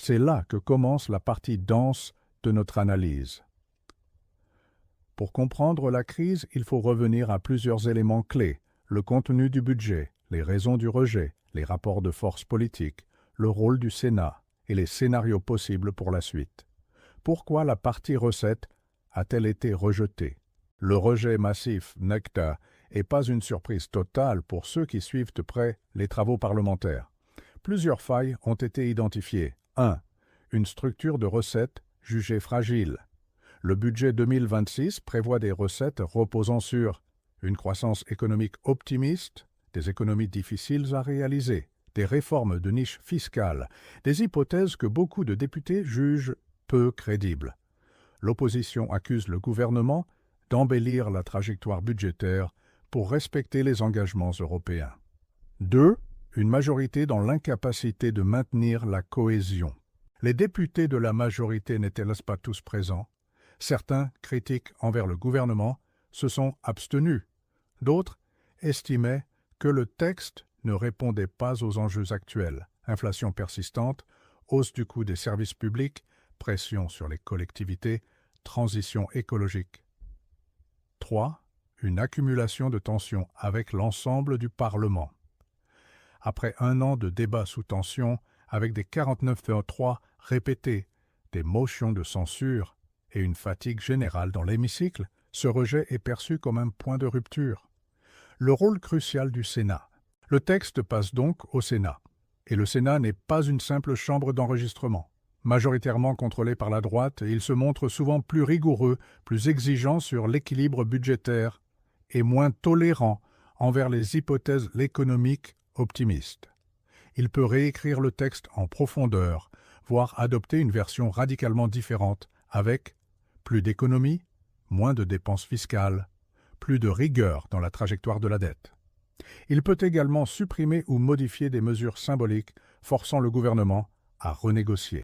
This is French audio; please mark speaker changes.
Speaker 1: C'est là que commence la partie dense de notre analyse. Pour comprendre la crise, il faut revenir à plusieurs éléments clés: le contenu du budget, les raisons du rejet, les rapports de force politiques, le rôle du Sénat et les scénarios possibles pour la suite. Pourquoi la partie recettes a-t-elle été rejetée? Le rejet massif NECTA n'est pas une surprise totale pour ceux qui suivent de près les travaux parlementaires. Plusieurs failles ont été identifiées. 1. Une structure de recettes jugée fragile. Le budget 2026 prévoit des recettes reposant sur une croissance économique optimiste, des économies difficiles à réaliser, des réformes de niche fiscale, des hypothèses que beaucoup de députés jugent peu crédibles. L'opposition accuse le gouvernement d'embellir la trajectoire budgétaire pour respecter les engagements européens. 2. Une majorité dans l'incapacité de maintenir la cohésion. Les députés de la majorité n'étaient pas tous présents. Certains, critiques envers le gouvernement, se sont abstenus. D'autres estimaient que le texte ne répondait pas aux enjeux actuels: inflation persistante, hausse du coût des services publics, pression sur les collectivités, transition écologique. 3. Une accumulation de tensions avec l'ensemble du Parlement. Après un an de débats sous tension, avec des 49.3 répétés, des motions de censure et une fatigue générale dans l'hémicycle, ce rejet est perçu comme un point de rupture. Le rôle crucial du Sénat. Le texte passe donc au Sénat. Et le Sénat n'est pas une simple chambre d'enregistrement. Majoritairement contrôlé par la droite, il se montre souvent plus rigoureux, plus exigeant sur l'équilibre budgétaire et moins tolérant envers les hypothèses économiques optimistes. Il peut réécrire le texte en profondeur, voire adopter une version radicalement différente, avec plus d'économies, moins de dépenses fiscales, plus de rigueur dans la trajectoire de la dette. Il peut également supprimer ou modifier des mesures symboliques, forçant le gouvernement à renégocier.